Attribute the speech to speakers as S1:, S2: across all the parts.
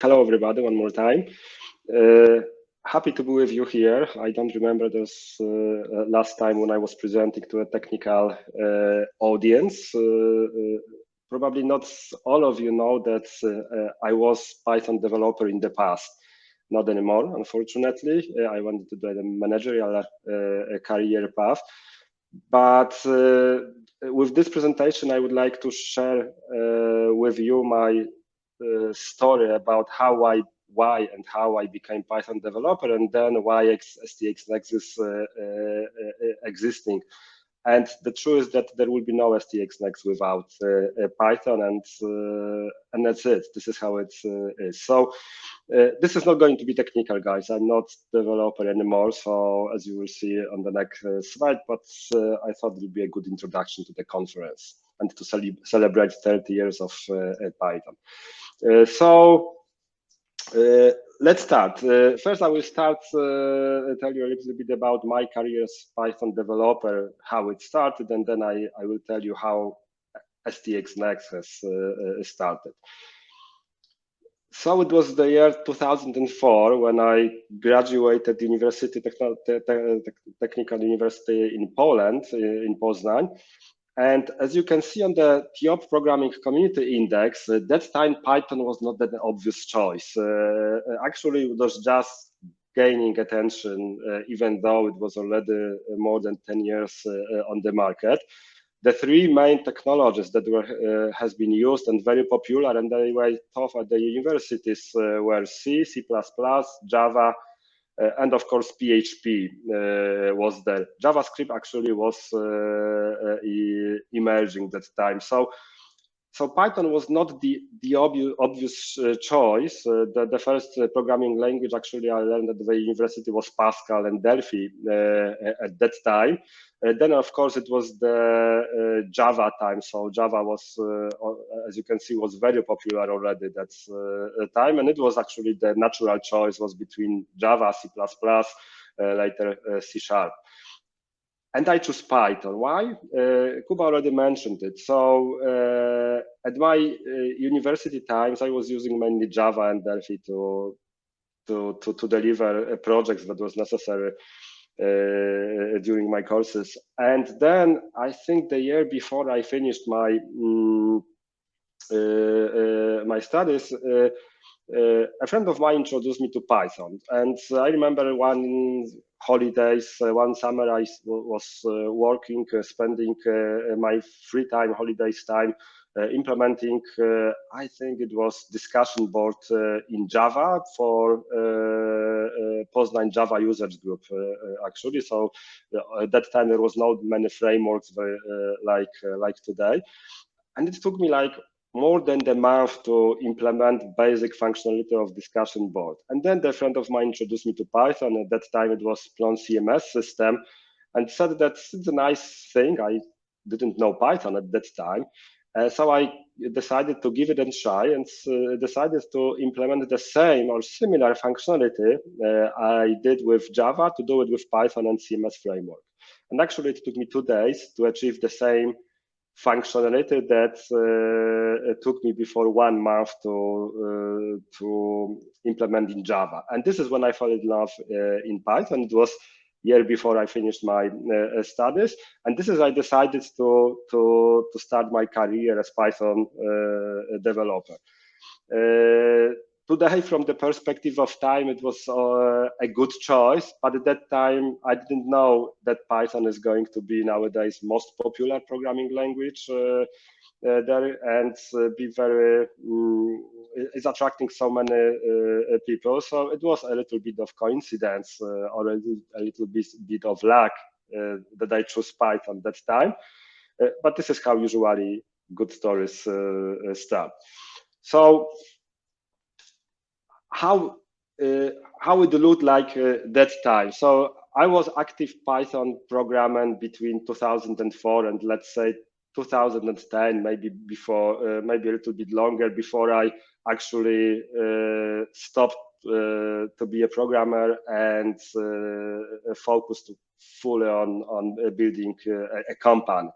S1: Hello, everybody, one more time. Happy to be with you here. I don't remember this last time when I was presenting to a technical audience. Probably not all of you know that I was Python developer in the past. Not anymore, unfortunately. I wanted to do a managerial career path. But with this presentation, I would like to share with you my story about why and how I became Python developer, and then why STX Next is existing. And the truth is that there will be no STX Next without Python, and that's it. This is how it is. So this is not going to be technical, guys. I'm not developer anymore. So as you will see on the next slide, but I thought it would be a good introduction to the conference and to celebrate 30 years of Python. Let's start. First, I will start tell you a little bit about my career as Python developer, how it started, and then I will tell you how STX Next has started. So it was the year 2004 when I graduated Technical University in Poland, in Poznań. And as you can see on the TOP Programming Community Index, at that time Python was not that obvious choice. Actually, it was just gaining attention, even though it was already more than 10 years on the market. The three main technologies that has been used and very popular and they were taught at the universities were C, C++, Java, and of course PHP was there. JavaScript actually was emerging that time. So Python was not the obvious choice. The first programming language actually I learned at the university was Pascal and Delphi at that time. Then of course it was the Java time. So Java was, as you can see, was very popular already that time, and it was actually the natural choice was between Java, C++, later C#. And I chose Python. Why? Kuba already mentioned it. So at my university times, I was using mainly Java and Delphi to deliver projects that was necessary during my courses. And then I think the year before I finished my my studies, a friend of mine introduced me to Python. And I remember one holidays, one summer I was working, spending my free time, holidays time, implementing, I think it was discussion board in Java for Poznań Java users group, actually. So at that time there was not many frameworks like today. And it took me like more than a month to implement basic functionality of discussion board. And then the friend of mine introduced me to Python. At that time, it was Plon CMS system, and said that it's a nice thing. I didn't know Python at that time. So I decided to give it a try and decided to implement the same or similar functionality I did with Java to do it with Python and CMS framework. And actually, it took me 2 days to achieve the same functionality that took me before 1 month to implement in Java. And this is when I fell in love in Python. It was year before I finished my studies. And this is I decided to start my career as Python developer. Today, from the perspective of time, it was a good choice, but at that time, I didn't know that Python is going to be nowadays most popular programming language there, and be very, is attracting so many people. So it was a little bit of coincidence or a little bit of luck that I chose Python that time. But this is how usually good stories start. So how it looked like that time. So I was active Python programmer between 2004 and let's say 2010, maybe before, maybe a little bit longer before I actually stopped to be a programmer and focused fully on building a company.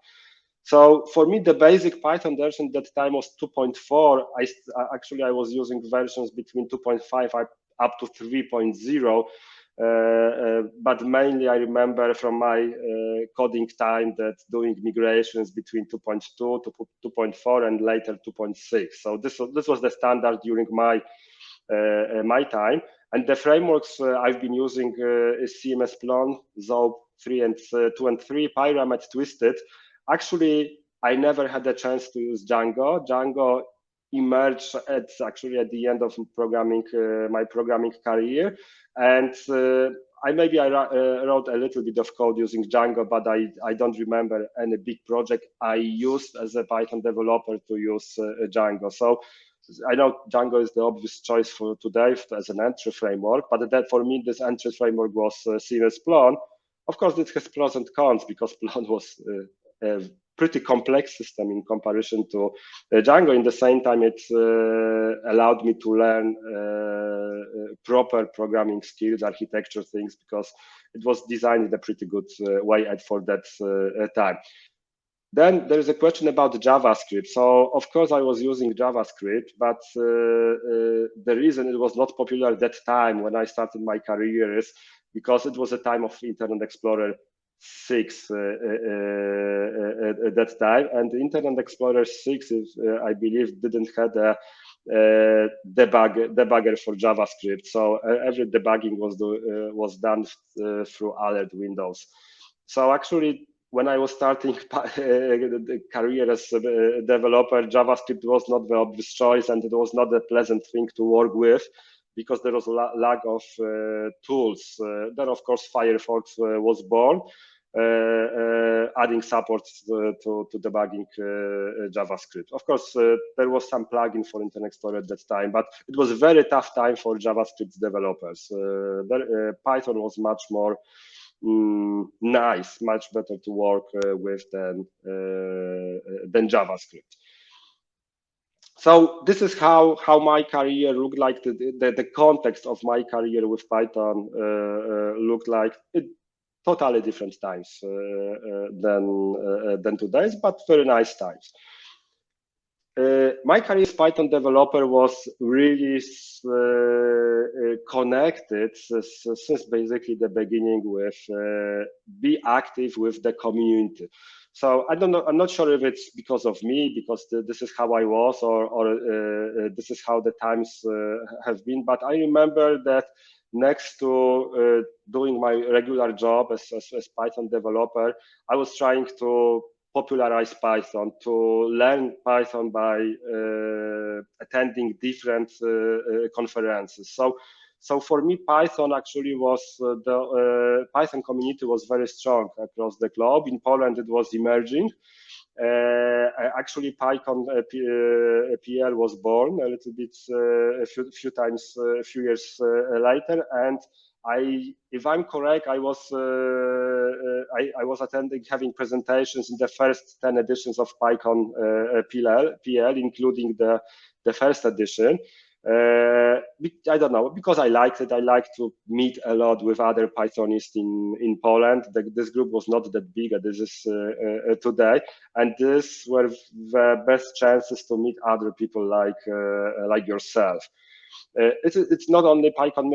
S1: So for me, the basic Python version at that time was 2.4. Actually, I was using versions between 2.5 up to 3.0. But mainly I remember from my coding time that doing migrations between 2.2 to 2.4 and later 2.6. So this was the standard during my time. And the frameworks I've been using is CMS Plon, Zope 3 and 2 and 3, Pyramid, Twisted. Actually, I never had a chance to use Django. Django emerged actually at the end of my programming career, and I wrote a little bit of code using Django, but I don't remember any big project I used as a Python developer to use Django. So I know Django is the obvious choice for today as an entry framework, but that for me, this entry framework was CMS Plon. Of course, it has pros and cons because Plon was a pretty complex system in comparison to Django. In the same time, it allowed me to learn proper programming skills, architecture things, because it was designed in a pretty good way for that time. Then there is a question about JavaScript. So of course I was using JavaScript, but the reason it was not popular at that time when I started my career is because it was a time of Internet Explorer 6 at that time, and Internet Explorer 6, I believe, didn't have a debugger for JavaScript. So every debugging was done through alert windows. So actually, when I was starting the career as a developer, JavaScript was not the obvious choice, and it was not a pleasant thing to work with because there was a lack of tools. Then, of course, Firefox was born, adding support to debugging JavaScript. Of course, there was some plugin for Internet Explorer at that time, but it was a very tough time for JavaScript developers. Python was much more nice, much better to work with than JavaScript. So this is how my career looked like. The context of my career with Python looked like. Totally different times than today's, but very nice times. My career as Python developer was really connected since basically the beginning with be active with the community. So I don't know. I'm not sure if it's because of me, because this is how I was, or this is how the times have been. But I remember that next to doing my regular job as Python developer, I was trying to popularize Python, to learn Python by attending different conferences. So for me, Python actually was the Python community was very strong across the globe. In Poland, it was emerging. Actually, PyCon PL was born a little bit, a few years later, and if I'm correct, I was having presentations in the first 10 editions of PyCon PL, including the first edition. I don't know, because I liked it. I like to meet a lot with other Pythonists in Poland. This group was not that big as this is today, and these were the best chances to meet other people like yourself. It's not only PyCon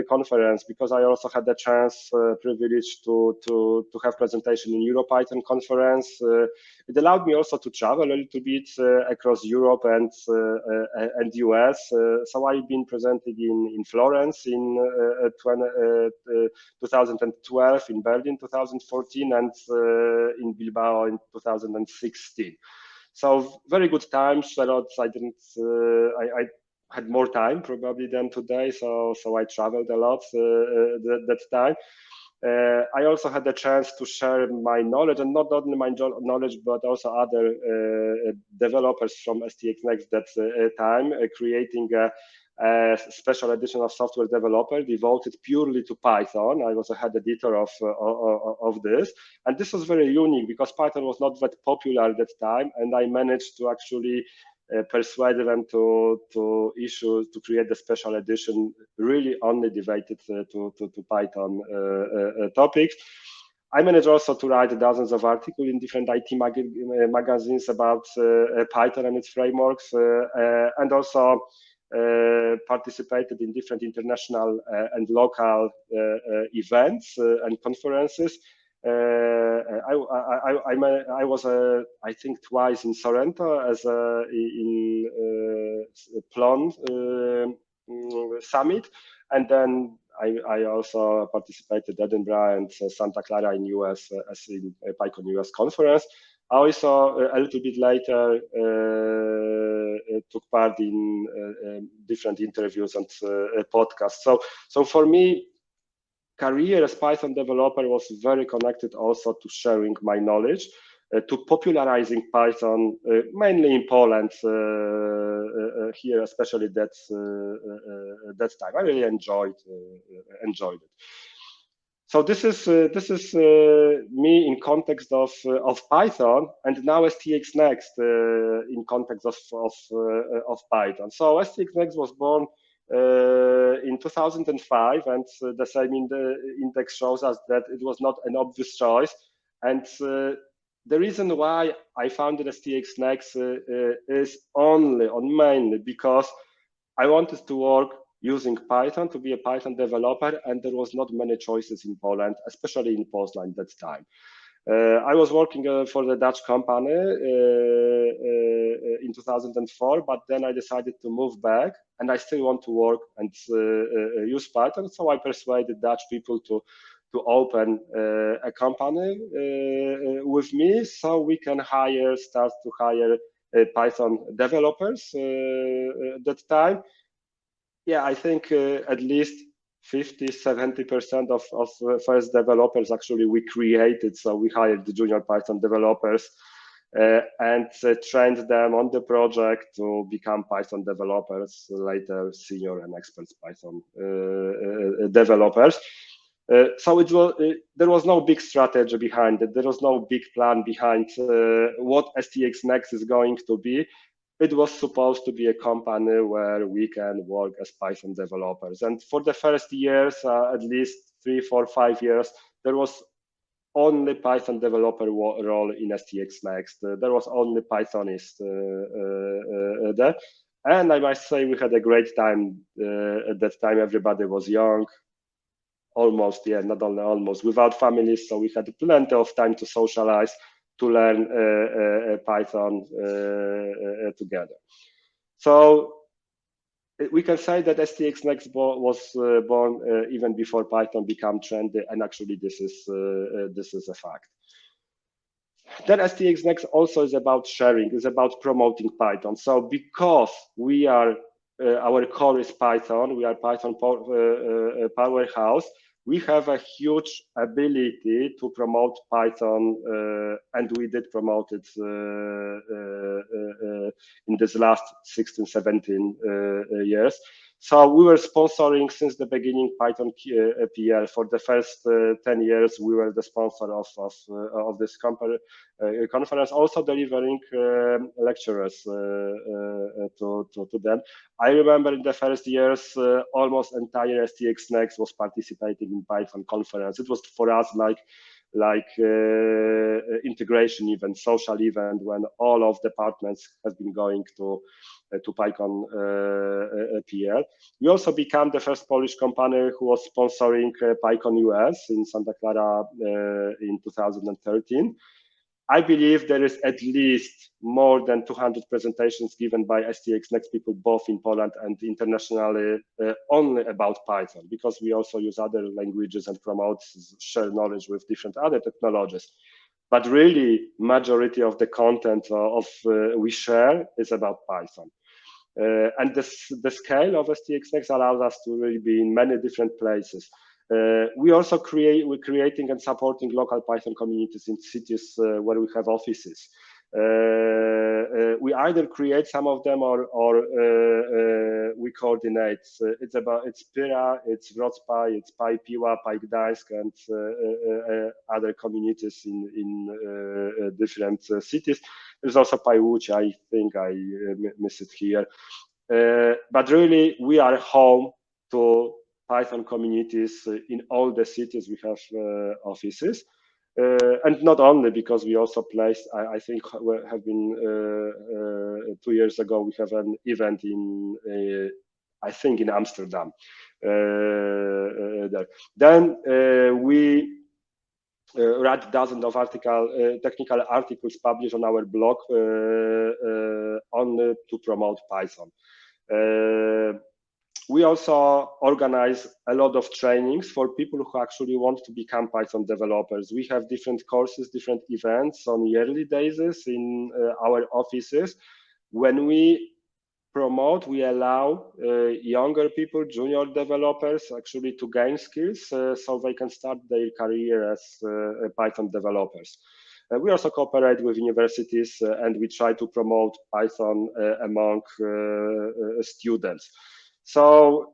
S1: conference, because I also had the privilege to have presentation in EuroPython conference. It allowed me also to travel a little bit across Europe and US. So I've been presenting in Florence in 2012, in Berlin 2014, and in Bilbao in 2016. So very good times. I had more time probably than today, so I traveled a lot that time. I also had the chance to share my knowledge, and not only my knowledge, but also other developers from STX Next that time, creating a special edition of Software Developer devoted purely to Python. I was a head editor of this, and this was very unique because Python was not that popular at that time, and I managed to actually persuade them to create the special edition really only devoted to Python topics. I managed also to write dozens of articles in different IT magazines about Python and its frameworks, and also participated in different international and local events and conferences. I was, I think, twice in Sorrento as in Plon summit, and then I also participated in Edinburgh and Santa Clara in US as in PyCon US conference. I also a little bit later took part in different interviews and podcasts. So for me, career as Python developer was very connected also to sharing my knowledge, to popularizing Python, mainly in Poland, here, especially that time. I really enjoyed it. So this is me in context of Python, and now STX Next in context of Python. So STX Next was born in 2005, and the same index shows us that it was not an obvious choice. And the reason why I founded STX Next is mainly because I wanted to work using Python, to be a Python developer, and there was not many choices in Poland, especially in Poznań at that time. I was working for the Dutch company in 2004, but then I decided to move back, and I still want to work and use Python. So I persuaded Dutch people to open a company with me, so we can start to hire Python developers at that time. Yeah, I think at least 50-70% of first developers actually we created. So we hired the junior Python developers and trained them on the project to become Python developers, later senior and experts Python developers. So there was no big strategy behind it. There was no big plan behind what STX Next is going to be. It was supposed to be a company where we can work as Python developers. And for the first years, at least 3, 4, 5 years, there was only Python developer role in STX Next. There was only Pythonist there. And I must say we had a great time at that time. Everybody was young, almost, yeah, not only almost, without families. So we had plenty of time to socialize, to learn Python together. So we can say that STX Next was born even before Python became trendy, and actually this is a fact. Then STX Next also is about sharing, is about promoting Python. So because we are our core is Python, we are Python powerhouse, we have a huge ability to promote Python, and we did promote it in this last 16, 17 years. So we were sponsoring since the beginning Python PL. For the first 10 years, we were the sponsor of this conference, also delivering lecturers to them. I remember in the first years, almost entire STX Next was participating in Python conference. It was for us like integration event, social event, when all of departments have been going to PyCon PL. We also became the first Polish company who was sponsoring PyCon US in Santa Clara in 2013. I believe there is at least more than 200 presentations given by STX Next people, both in Poland and internationally, only about Python, because we also use other languages and promote, share knowledge with different other technologies. But really, majority of the content we share is about Python. And the scale of STX Next allows us to really be in many different places. We're also creating and supporting local Python communities in cities where we have offices. We either create some of them or we coordinate. It's Pyra, it's Wrocław, it's PyPiła, PyGdańsk, and other communities in different cities. There's also PyWłódź, I think I miss it here. But really, we are home to Python communities in all the cities we have offices. And not only because we also placed, I think have been 2 years ago, we have an event in, I think in Amsterdam. There. Then we write dozens of technical articles published on our blog only to promote Python. We also organize a lot of trainings for people who actually want to become Python developers. We have different courses, different events on yearly basis in our offices. When we promote, we allow younger people, junior developers, actually to gain skills so they can start their career as Python developers. We also cooperate with universities and we try to promote Python among students. So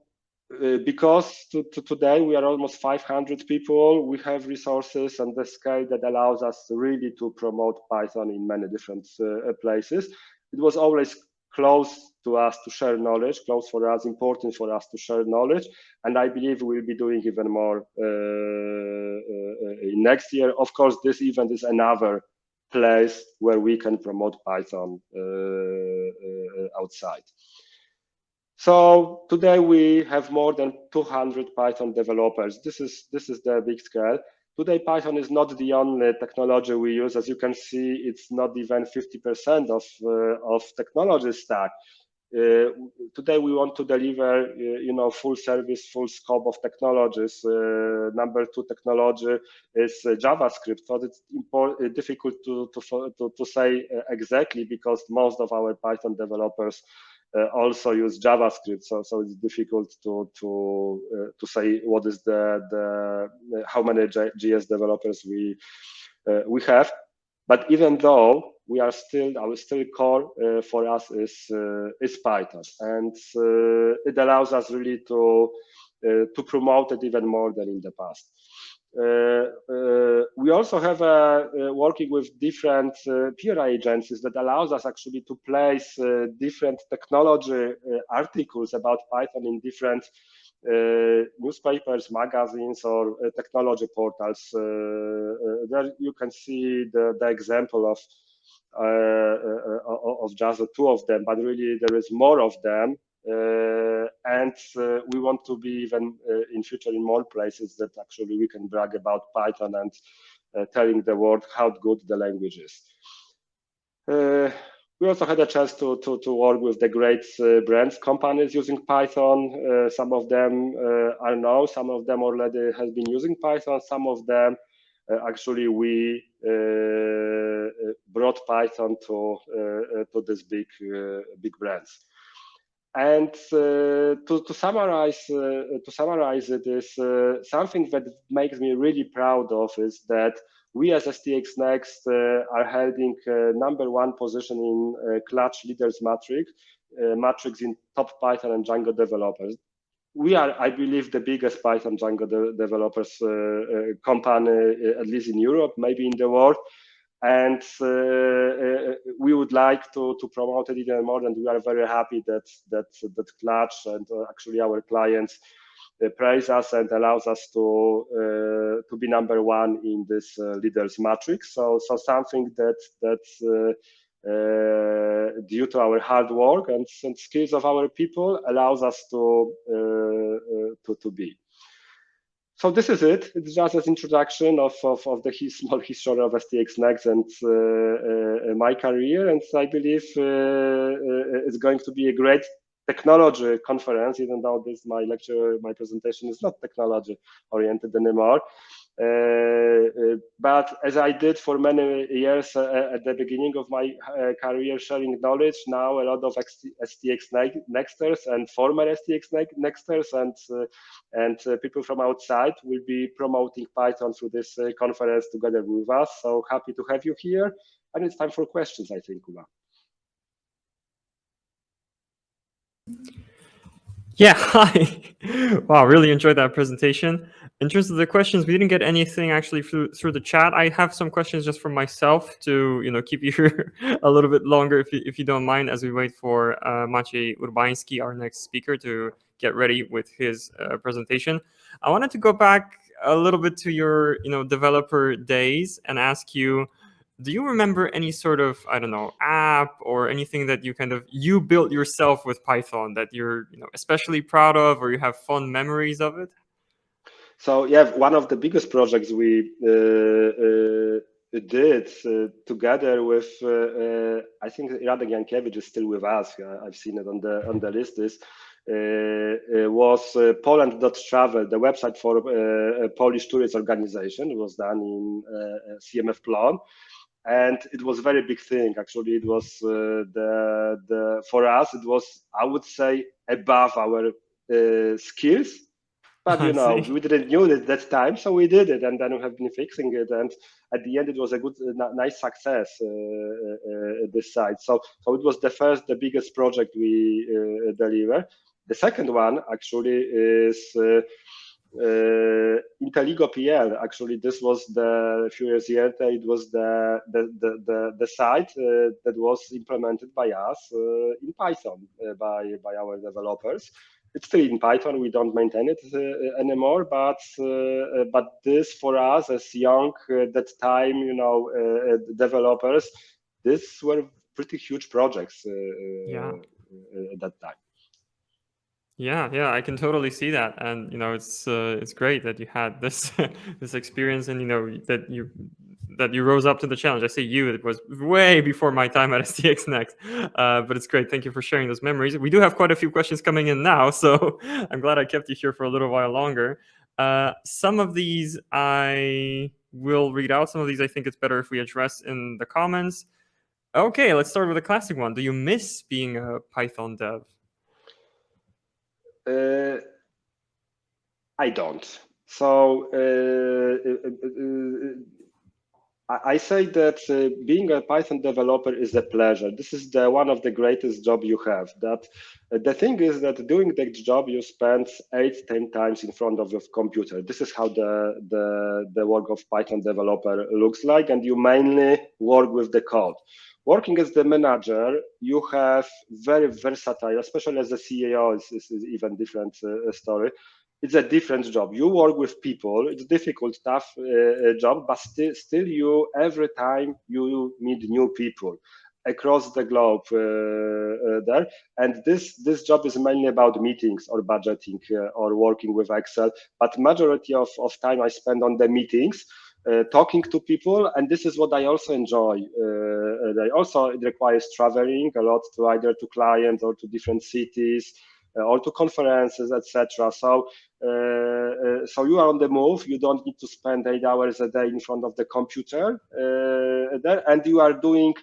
S1: because today we are almost 500 people, we have resources and the scale that allows us really to promote Python in many different places. It was always close to us to share knowledge, close for us, important for us to share knowledge. And I believe we'll be doing even more next year. Of course, this event is another place where we can promote Python outside. So today we have more than 200 Python developers. This is the big scale. Today, Python is not the only technology we use. As you can see, it's not even 50% of technology stack. Today, we want to deliver, full service, full scope of technologies. Number 2 technology is JavaScript. So it's difficult to say exactly because most of our Python developers also use JavaScript, so it's difficult to say what is how many JS developers we have. But even though we are our core for us is Python, and it allows us really to promote it even more than in the past. We also have working with different peer agencies that allows us actually to place different technology articles about Python in different newspapers, magazines, or technology portals. There you can see the example of just the 2 of them, but really there is more of them. And we want to be even in future in more places that actually we can brag about Python and telling the world how good the language is. We also had a chance to work with the great brands, companies using Python. Some of them are now, some of them already has been using Python. Some of them actually we brought Python to these big brands. And to summarize it is something that makes me really proud of is that we as STX Next are holding #1 position in Clutch Leaders Matrix in top Python and Django developers. We are, I believe, the biggest Python Django developers company, at least in Europe, maybe in the world. And we would like to promote it even more, and we are very happy that Clutch and actually our clients praise us and allows us to be #1 in this leaders matrix. So something that due to our hard work and skills of our people allows us to be. So this is it. It's just an introduction of the small history of STX Next and my career. And I believe it's going to be a great technology conference, even though my presentation is not technology oriented anymore. But as I did for many years at the beginning of my career sharing knowledge, now a lot of STX Nexters and former STX Nexters and people from outside will be promoting Python through this conference together with us. So happy to have you here. And it's time for questions, I think, Kuba.
S2: Yeah, hi. Wow, really enjoyed that presentation. In terms of the questions, we didn't get anything actually through the chat. I have some questions just for myself to keep you here a little bit longer, if you don't mind, as we wait for Maciej Urbański, our next speaker, to get ready with his presentation. I wanted to go back a little bit to your, developer days and ask you, do you remember any sort of, I don't know, app or anything that you built yourself with Python that you're, especially proud of, or you have fond memories of it?
S1: So yeah, one of the biggest projects we did together with, I think Radek Jankiewicz is still with us. I've seen it on the list. Was Poland.travel, the website for a Polish tourist organization. It was done in CMF Plon. And it was a very big thing. Actually, it was for us, it was, I would say, above our skills. But we didn't know it that time, so we did it, and then we have been fixing it. And at the end, it was a good, nice success. This site, so it was the biggest project we delivered. The second one actually is Inteligo.pl. Actually, this was a few years later. It was the site that was implemented by us in Python by our developers. It's still in Python. We don't maintain it anymore, but this for us as young that time, developers, these were pretty huge projects at that time.
S2: Yeah, I can totally see that, and it's great that you had this this experience, and that you rose up to the challenge. I say you; it was way before my time at STX Next, but it's great. Thank you for sharing those memories. We do have quite a few questions coming in now, so I'm glad I kept you here for a little while longer. Some of these I will read out. Some of these I think it's better if we address in the comments. Okay, let's start with a classic one. Do you miss being a Python dev?
S1: I don't. So I say that being a Python developer is a pleasure. This is one of the greatest job you have. That the thing is that doing that job, you spend 8-10 times in front of your computer. This is how the work of Python developer looks like, and you mainly work with the code. Working as the manager, you have very versatile, especially as a CEO, is even different story. It's a different job. You work with people. It's difficult, tough job, but still you every time you meet new people across the globe there. And this job is mainly about meetings or budgeting or working with Excel. But majority of time I spend on the meetings. Talking to people, and this is what I also enjoy. It requires traveling a lot to either to clients or to different cities or to conferences, etc. So you are on the move. You don't need to spend 8 hours a day in front of the computer there, and you are doing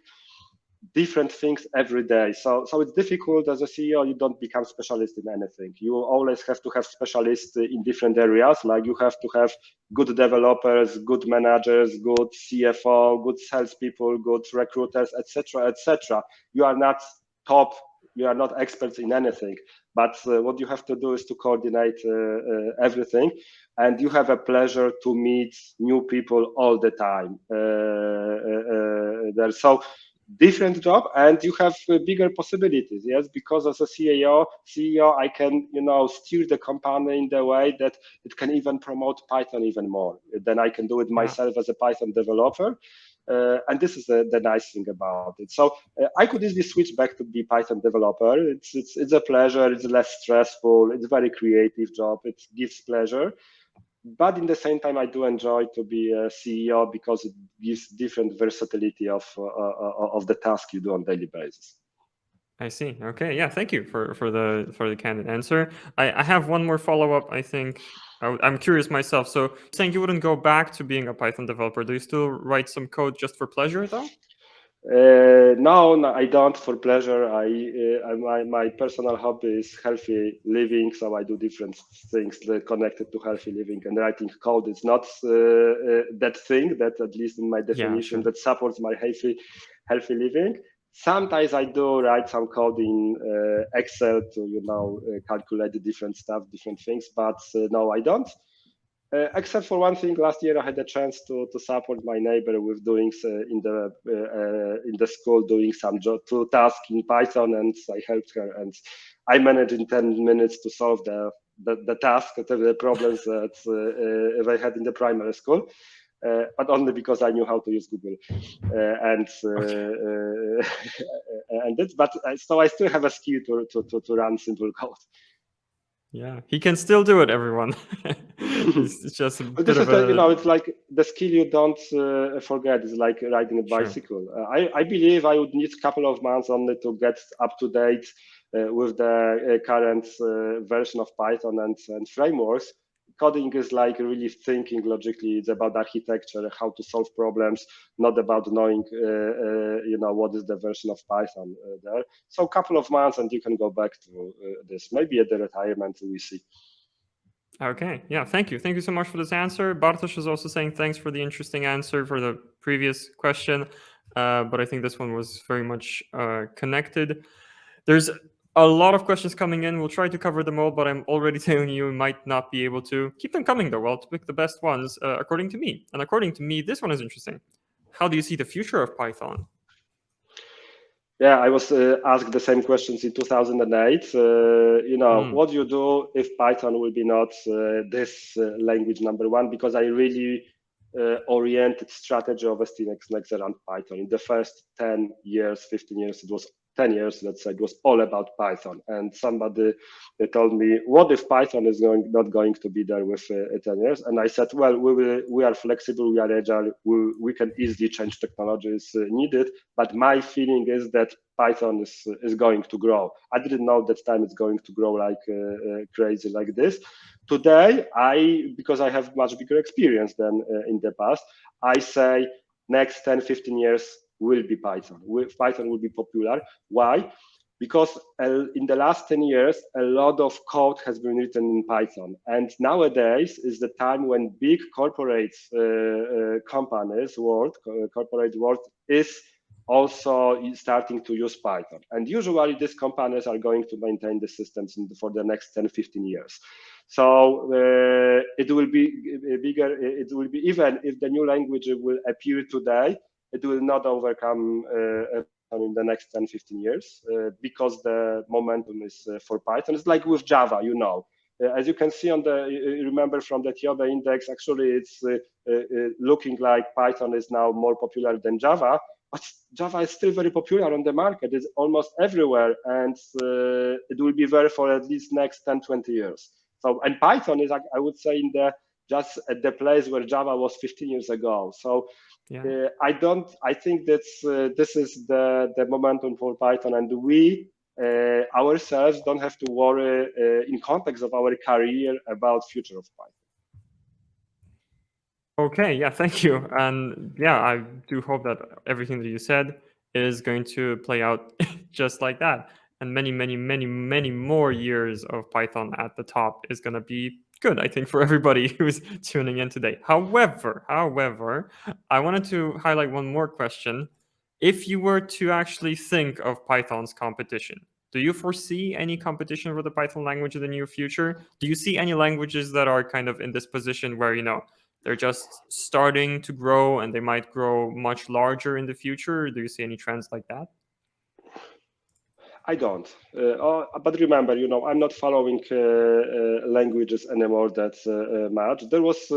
S1: different things every day. So it's difficult as a CEO. You don't become specialist in anything. You always have to have specialists in different areas. Like you have to have good developers, good managers, good CFO, good salespeople, good recruiters, etc., etc. You are not top. You are not experts in anything. But what you have to do is to coordinate everything, and you have a pleasure to meet new people all the time. There, so different job, and you have bigger possibilities. Yes, because as a CEO, I can steer the company in the way that it can even promote Python even more than I can do it myself as a Python developer. And this is the nice thing about it. So I could easily switch back to be Python developer. It's a pleasure. It's less stressful. It's a very creative job. It gives pleasure. But in the same time, I do enjoy to be a CEO because it gives different versatility of the task you do on a daily basis.
S2: I see. Okay. Yeah. Thank you for the candid answer. I have one more follow up. I think I'm curious myself. So saying you wouldn't go back to being a Python developer, do you still write some code just for pleasure though?
S1: No, I don't for pleasure. My personal hobby is healthy living, so I do different things connected to healthy living, and writing code is not that thing that, at least in my definition, that supports my healthy living. Sometimes I do write some code in Excel to calculate the different stuff, different things, but no, I don't. Except for one thing, last year I had a chance to support my neighbor with doing in the school, doing some two tasks in Python, and I helped her, and I managed in 10 minutes to solve the the task, the problems that they had in the primary school. But only because I knew how to use Google, and but so I still have a skill to run simple code.
S2: Yeah, he can still do it, everyone. It's just a
S1: But
S2: bit of a...
S1: it's like the skill you don't forget is like riding a bicycle. Sure. I believe I would need a couple of months only to get up to date with the current version of Python and frameworks. Coding is like really thinking logically. It's about architecture, how to solve problems, not about knowing, what is the version of Python there. So a couple of months and you can go back to this. Maybe at the retirement, we see.
S2: Okay, yeah, thank you. Thank you so much for this answer. Bartosz is also saying thanks for the interesting answer for the previous question, but I think this one was very much connected. There's a lot of questions coming in. We'll try to cover them all, but I'm already telling you we might not be able to. Keep them coming, though. I'll pick the best ones, according to me. And according to me, this one is interesting. How do you see the future of Python?
S1: Yeah, I was asked the same questions in 2008. What do you do if Python will be not this language number one? Because I really oriented strategy of STX Next around Python. In the first 10 years, 15 years, it was 10 years, let's say, it was all about Python. And somebody told me, what if Python is not going to be there with 10 years? And I said, well, we are flexible, we are agile, we can easily change technologies needed. But my feeling is that Python is going to grow. I didn't know that time it's going to grow like crazy like this. Today, because I have much bigger experience than in the past, I say next 10, 15 years, will be Python. Python will be popular. Why? Because in the last 10 years, a lot of code has been written in Python. And nowadays is the time when big corporate companies, corporate world is also starting to use Python. And usually these companies are going to maintain the systems for the next 10, 15 years. So it will be bigger. It will be, even if the new language will appear today, it will not overcome in the next 10, 15 years because the momentum is for Python. It's like with Java, as you can see on remember from the Tiobe index, actually it's looking like Python is now more popular than Java, but Java is still very popular on the market. It's almost everywhere, and it will be there for at least next 10, 20 years. So, and Python is, I would say, just at the place where Java was 15 years ago. So yeah. I think that this is the momentum for Python, and we ourselves don't have to worry in context of our career about future of Python.
S2: Okay, yeah, thank you. And yeah, I do hope that everything that you said is going to play out just like that. And many, many, many, many more years of Python at the top is going to be good, I think, for everybody who's tuning in today. However, I wanted to highlight one more question. If you were to actually think of Python's competition, do you foresee any competition for the Python language in the near future? Do you see any languages that are kind of in this position where, they're just starting to grow and they might grow much larger in the future? Do you see any trends like that?
S1: I don't. But remember, I'm not following languages anymore that much. There was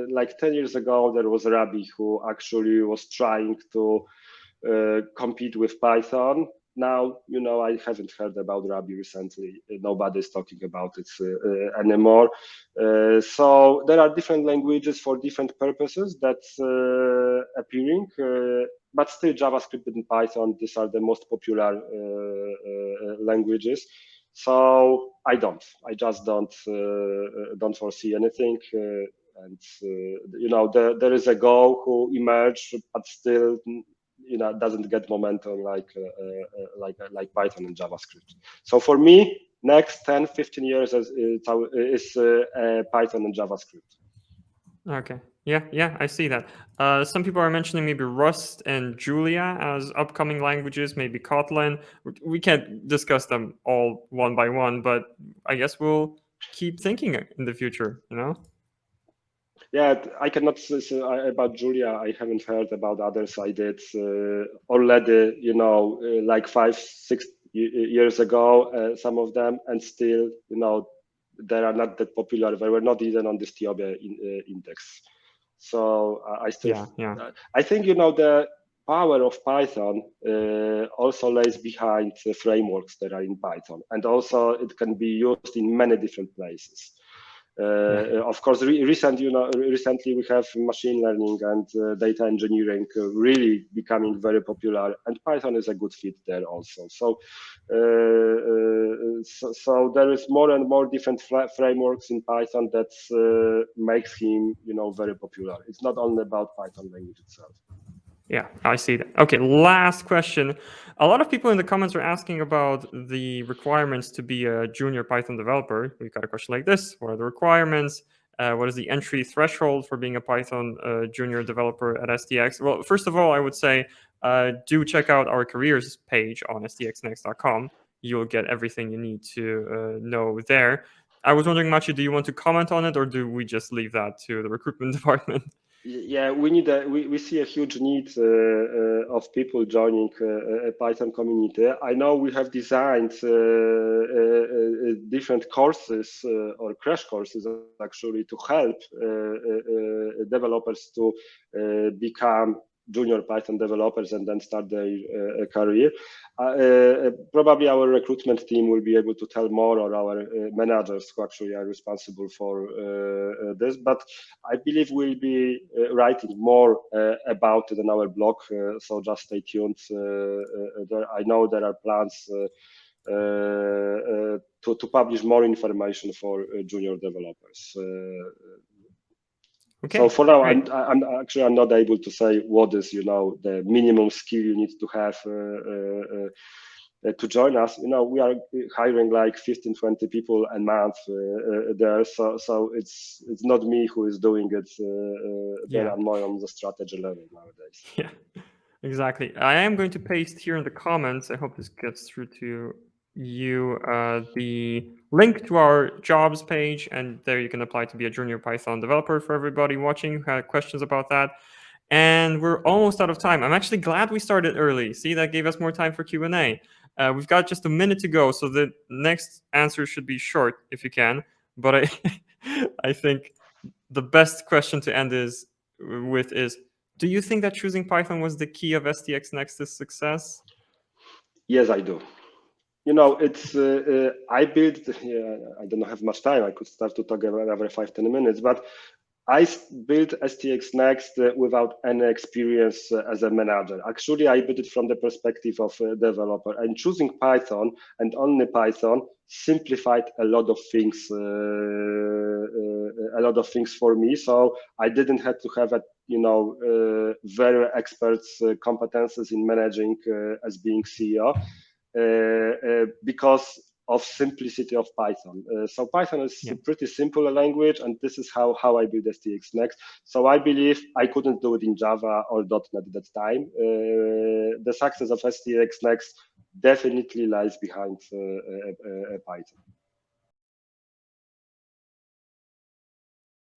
S1: like 10 years ago, there was Ruby who actually was trying to compete with Python. Now, I haven't heard about Ruby recently. Nobody's talking about it anymore. So there are different languages for different purposes that's appearing. But still, JavaScript and Python, these are the most popular languages. So I just don't foresee anything. And there is a Go who emerged, but still, doesn't get momentum like Python and JavaScript. So for me, next 10, 15 years is Python and JavaScript.
S2: Okay. Yeah, I see that. Some people are mentioning maybe Rust and Julia as upcoming languages, maybe Kotlin. We can't discuss them all one by one, but I guess we'll keep thinking in the future,
S1: Yeah, I cannot say about Julia. I haven't heard about others. I did already, like 5, 6 years ago, some of them, and still, they are not that popular. They were not even on the TIOB index. So I still, I think, the power of Python also lays behind the frameworks that are in Python, and also it can be used in many different places. Of course, recently we have machine learning and data engineering really becoming very popular, and Python is a good fit there also. So, so there is more and more different frameworks in Python that makes him, very popular. It's not only about Python language itself.
S2: Yeah, I see that. Okay, last question. A lot of people in the comments are asking about the requirements to be a junior Python developer. We've got a question like this. What are the requirements? What is the entry threshold for being a Python junior developer at STX? Well, first of all, I would say do check out our careers page on stxnext.com. You'll get everything you need to know there. I was wondering, Maciej, do you want to comment on it, or do we just leave that to the recruitment department?
S1: Yeah, we see a huge need of people joining a Python community. I know we have designed different courses or crash courses actually to help developers to become junior Python developers and then start their career. Probably our recruitment team will be able to tell more, or our managers who actually are responsible for this. But I believe we'll be writing more about it on our blog, so just stay tuned. I know there are plans to publish more information for junior developers. Okay, so for now, I'm not able to say what is the minimum skill you need to have to join us. We are hiring like 15-20 people a month there, so it's not me who is doing it. I'm more on the strategy level nowadays.
S2: Yeah, exactly. I am going to paste here in the comments. I hope this gets through to you the link to our jobs page, and there you can apply to be a junior Python developer for everybody watching who had questions about that. And we're almost out of time. I'm actually glad we started early. See, that gave us more time for Q&A. We've got just a minute to go, so the next answer should be short if you can. But I think the best question to end with is, do you think that choosing Python was the key of STX Next's success?
S1: Yes, I do. It's I built. I don't have much time. I could start to talk every 5-10 minutes, but I built STX Next without any experience as a manager. Actually, I built it from the perspective of a developer, and choosing Python and only Python simplified a lot of things. A lot of things for me. So I didn't have to have very experts competences in managing as being CEO. Because of simplicity of Python. So Python is a pretty simple language, and this is how I build STX Next. So I believe I couldn't do it in Java or .NET at that time. The success of STX Next definitely lies behind Python.